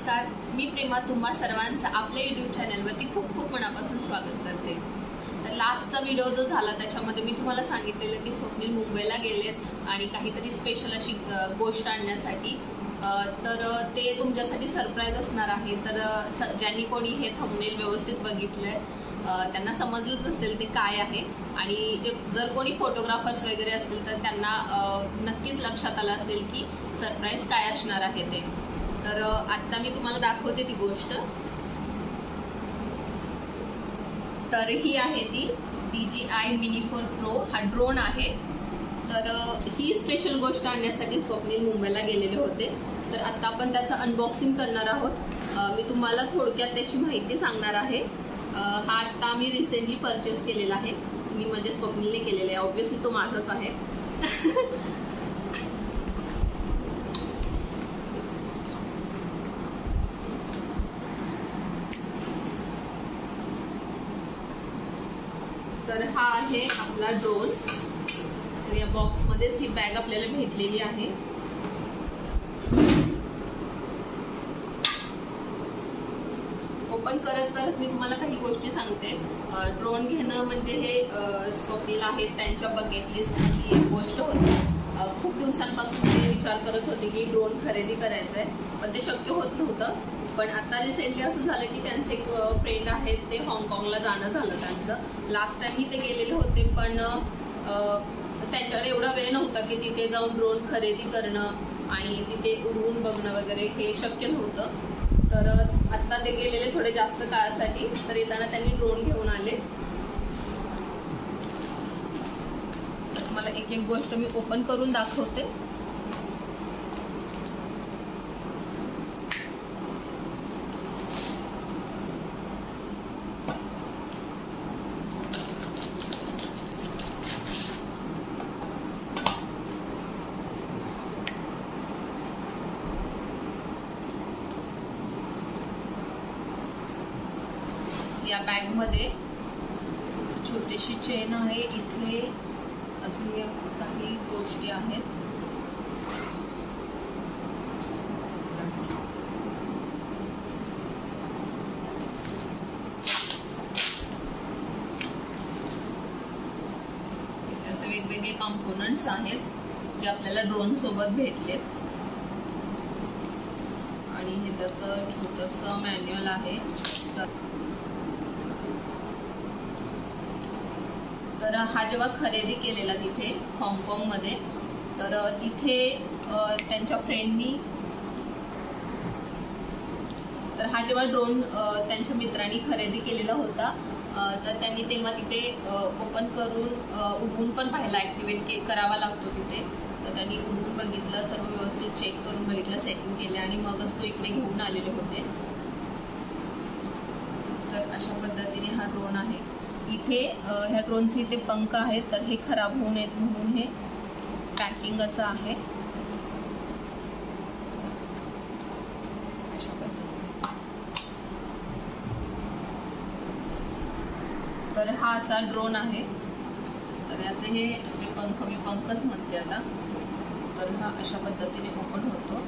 नमस्कार, मी प्रेमा तुम्हा सर्वांचं आपल्या यूट्यूब चॅनलवरती खूप खूप मनापासून स्वागत करते। तर लास्टचा व्हिडिओ जो झाला त्याच्यामध्ये मी तुम्हाला सांगितलेलं की स्वप्नील मुंबईला गेलेत आणि काहीतरी स्पेशल अशी गोष्ट आणण्यासाठी। तर ते तुमच्यासाठी सरप्राईज असणार आहे। तर ज्यांनी कोणी हे थंबनेल व्यवस्थित बघितलंय त्यांना समजलंच असेल ते काय आहे आणि जर कोणी फोटोग्राफर्स वगैरे असतील तर त्यांना नक्कीच लक्षात आलं असेल की सरप्राईज काय असणार आहे ते। तर आता मी तुम्हाला दाखवते ती गोष्ट। तर ही आहे ती DJI Mini 4 Pro हा ड्रोन आहे। तर ही स्पेशल गोष्ट आणण्यासाठी स्वप्नील मुंबईला गेलेले होते। तर आता आपण त्याचं अनबॉक्सिंग करणार आहोत। मी तुम्हाला थोडक्यात त्याची माहिती सांगणार आहे। हा आता मी रिसेंटली परचेस केलेला आहे, मी म्हणजे स्वप्नीलने केलेला आहे, ऑब्व्हियसली तो माझाच आहे। तर हा आहे आपला ड्रोन। तर या बॉक्स मध्येच ही बॅग आपल्याला भेटलेली आहे। ओपन करत करत मी तुम्हाला काही गोष्टी सांगते। ड्रोन घेणं म्हणजे हे स्वप्नील आहेत त्यांच्या बकेट लिस्ट मधली एक गोष्ट होती। खूप दिवसांपासून ते विचार करत होते की ड्रोन खरेदी करायचं आहे, पण ते शक्य होत नव्हतं। पण आता रिसेंटली असं झालं की त्यांचे एक फ्रेंड आहेत, ते हाँगकाँगला जाणं झालं त्यांचं। लास्ट टाइमही ते गेलेले होते, पण त्यांच्याकडे एवढा वेळ नव्हता की तिथे जाऊन ड्रोन खरेदी करणं आणि तिथे उडवून बघणं वगैरे हे शक्य नव्हतं। तर आता ते गेलेले थोडे जास्त काळासाठी, तर येताना त्यांनी ड्रोन घेऊन आले। मला एक एक गोष्ट मी ओपन करून दाखवते। या बॅग मध्ये छोटीशी चेन आहे, इथे अजून काही गोष्टी आहेत। त्याचे वेगवेगळे कंपोनंट्स आहेत जे आपल्याला ड्रोन सोबत भेटलेत आणि हे त्याचं छोटंसं मॅन्युअल आहे। तर हा जेव्हा खरेदी केलेला तिथे हाँगकाँगमध्ये, तर तिथे त्यांच्या फ्रेंडनी, तर हा जेव्हा ड्रोन त्यांच्या मित्रांनी खरेदी केलेला होता, तर त्यांनी तेव्हा तिथे ओपन करून उडवून पण पाहिला, ॲक्टिवेट करावा लागतो तिथे। तर त्यांनी उडवून बघितलं, सर्व व्यवस्थित चेक करून बघितलं, सेटिंग केले आणि मगच तो इकडे घेऊन आलेले होते। तर अशा पद्धतीने हा ड्रोन आहे। इथे ह्या ड्रोनचे इथे पंख आहेत, तर हे खराब होऊ नयेत म्हणून हे पॅकिंग असं आहे। अशा पद्धतीने तर हा असा ड्रोन आहे। तर याचे हे पंख, मी पंखच म्हणते आता। तर हा अशा पद्धतीने ओपन होतो।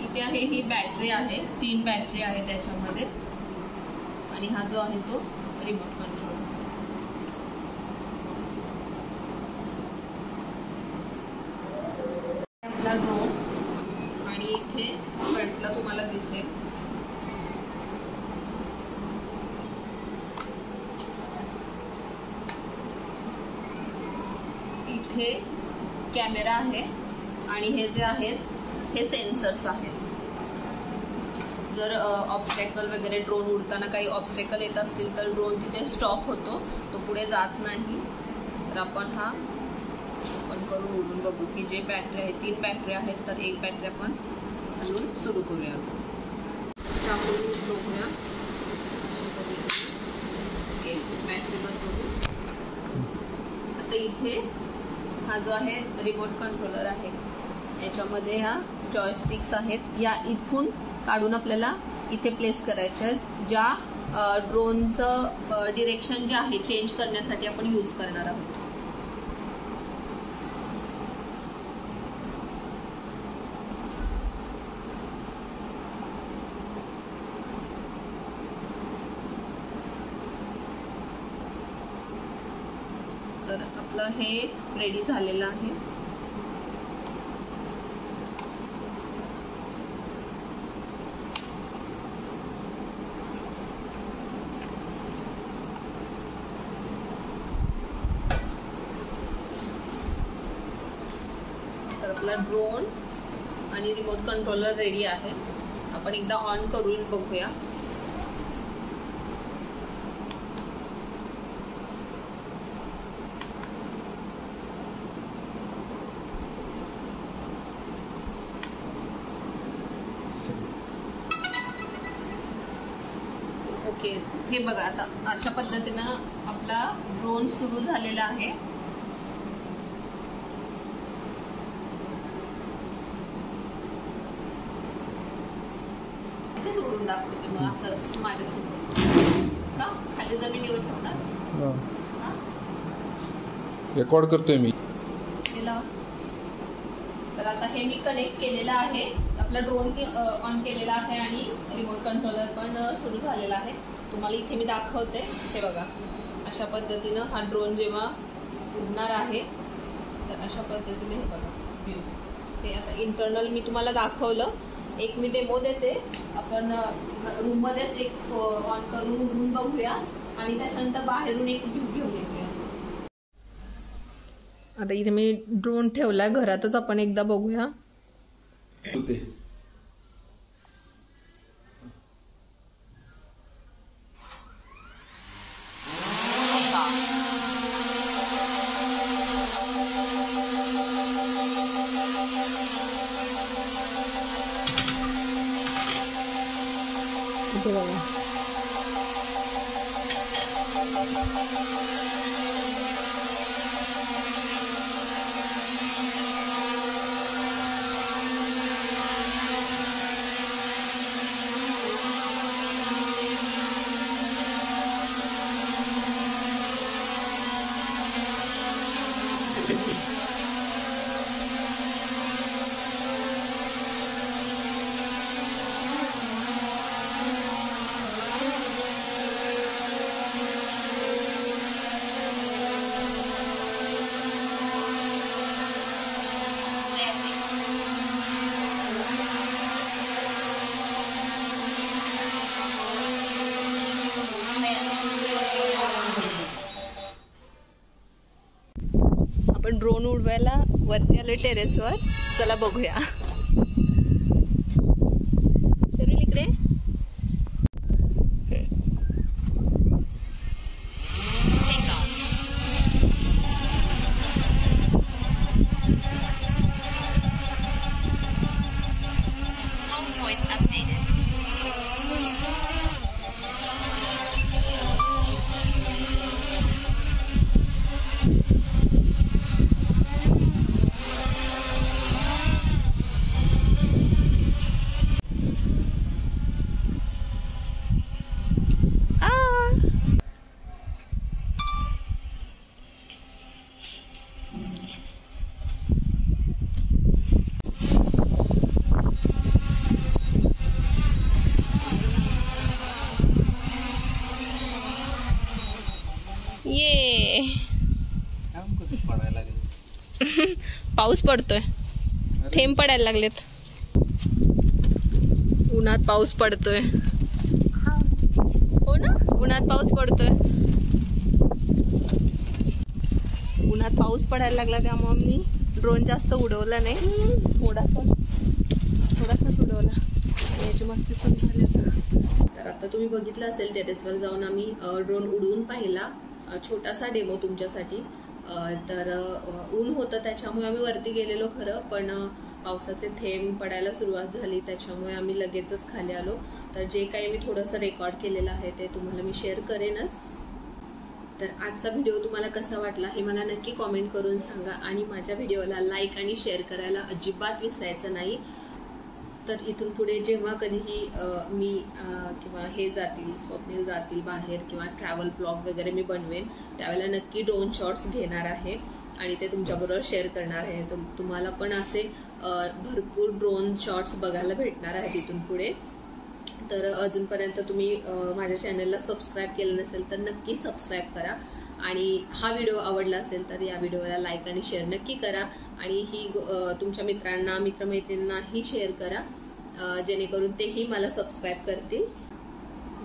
इथे आहे ही बॅटरी आहे, 3 बॅटरी आहे त्याच्यामध्ये आणि हा जो आहे तो रिमोट कंट्रोल। आपला ड्रोन आणि इथे फ्रंटला तुम्हाला दिसेल इथे कॅमेरा आहे आणि हे जे आहेत हे सेन्सर्स आहेत। जर ऑब्स्टॅकल वगैरे ड्रोन उडताना काही ऑब्स्टॅकल येत असतील तर ड्रोन तिथे स्टॉप होतो, तो पुढे जात नाही। तर आपण हा ओपन करून उडून बघू की जे बॅटरी आहे, 3 बॅटरी आहेत, तर एक बॅटरी आपण घालून सुरू करूया, टाकून बघूया अशा पद्धतीने। ओके, बॅटरी बसवू। आता इथे हा जो आहे रिमोट कंट्रोलर आहे, याच्यामध्ये ह्या जॉयस्टिक्स आहेत, या इथून काढून आपल्याला इथे प्लेस करायच्या आहेत, ज्या ड्रोनचं डिरेक्शन जे आहे चेंज करण्यासाठी आपण यूज करणार आहोत. तर आपलं हे रेडी झालेलं आहे. तर आपला ड्रोन आणि रिमोट कंट्रोलर रेडी आहे. आपण एकदा ऑन करून बघूया. ओके, हे बघा आता अशा पद्धतीनं आपला ड्रोन सुरू झालेला आहे. इथे सोडून दाखवते मग असंच माझ्यासमोर का खाली जमिनीवर ठेवणार. रेकॉर्ड करतोय मी. तर आता हे मी कनेक्ट केलेलं आहे. आपला ड्रोन ऑन केलेला आहे आणि रिमोट कंट्रोलर पण सुरू झालेला आहे. तुम्हाला इथे मी दाखवते. हे बघा अशा पद्धतीनं हा ड्रोन जेव्हा उडणार आहे तर अशा पद्धतीने हे बघा व्ह्यू. हे आता इंटरनल मी तुम्हाला दाखवलं. एक मी डेमो देते. आपण रूममध्येच एक ऑन करून उडून बघूया आणि त्याच्यानंतर बाहेरून एक व्ह्यू घेऊन येऊया. आता इथे मी ड्रोन ठेवलाय घरातच. आपण एकदा बघूया. इथे बघा. आपण ड्रोन उडवायला वरती आलो टेरेसवर. चला बघूया. इकडे पाऊस पडतोय. थेंब पडायला लागलेत. उन्हात पाऊस पडतोय. हो ना, उन्हात पाऊस पडतोय. उन्हात पाऊस पडायला लागला त्यामुळे मी ड्रोन जास्त उडवला नाही. थोडासाच उडवला. याची मस्ती सुरू झाली. तर आता तुम्ही बघितलं असेल टेरेसवर जाऊन आम्ही ड्रोन उडवून पाहिला. छोटासा डेमो तुमच्यासाठी. तर ऊन होतं त्याच्यामुळे आम्ही वरती गेलेलो खरं, पण पावसाचे थेंब पडायला सुरुवात झाली त्याच्यामुळे आम्ही लगेचच खाली आलो. तर जे काही मी थोडंसं रेकॉर्ड केलेलं आहे ते तुम्हाला मी शेअर करेनच. तर आजचा व्हिडिओ तुम्हाला कसा वाटला हे मला नक्की कॉमेंट करून सांगा आणि माझ्या व्हिडिओला लाईक आणि शेअर करायला अजिबात विसरायचं नाही. तर इथून पुढे जेव्हा कधीही मी किंवा हे जातील, स्वप्नील जातील बाहेर किंवा ट्रॅव्हल ब्लॉग वगैरे मी बनवेन, त्यावेळेला नक्की ड्रोन शॉट्स घेणार आहे आणि ते तुमच्याबरोबर शेअर करणार आहे. तुम्हाला पण असे भरपूर ड्रोन शॉट्स बघायला भेटणार आहेत इथून पुढे. तर अजूनपर्यंत तुम्ही माझ्या चॅनलला सबस्क्राईब केलं नसेल तर नक्की सबस्क्राईब करा आणि हा व्हिडिओ आवडला असेल तर या व्हिडिओला लाईक आणि शेअर नक्की करा आणि ही तुमच्या मित्रांना, मित्रमैत्रिणींनाही शेअर करा जेणेकरून तेही मला सबस्क्राईब करतील.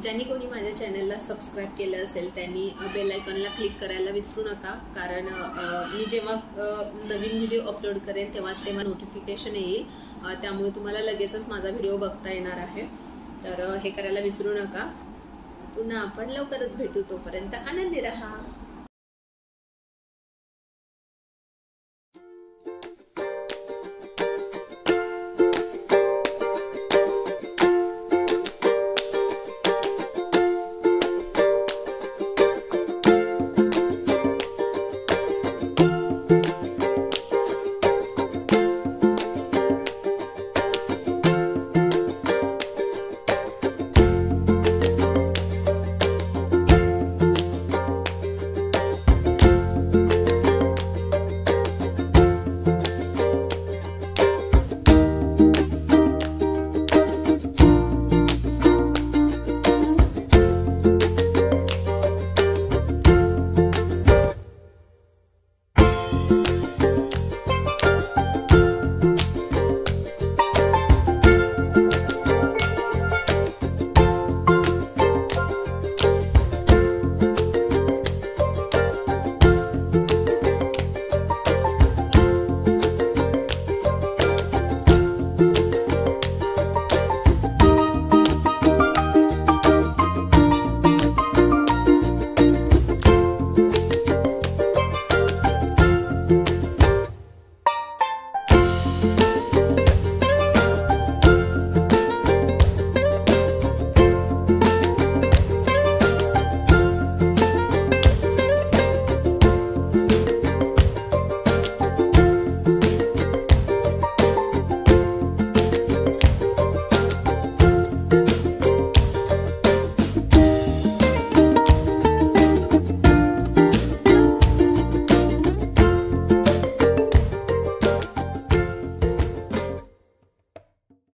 ज्यांनी कोणी माझ्या चॅनलला सबस्क्राईब केलं असेल त्यांनी बेल आयकॉनला क्लिक करायला विसरू नका, कारण मी जेव्हा नवीन व्हिडिओ अपलोड करेन तेव्हा नोटिफिकेशन येईल, त्यामुळे तुम्हाला लगेचच माझा व्हिडिओ बघता येणार आहे. तर हे करायला विसरू नका. पुन्हा आपण लवकरच भेटू, तोपर्यंत आनंदी राहा.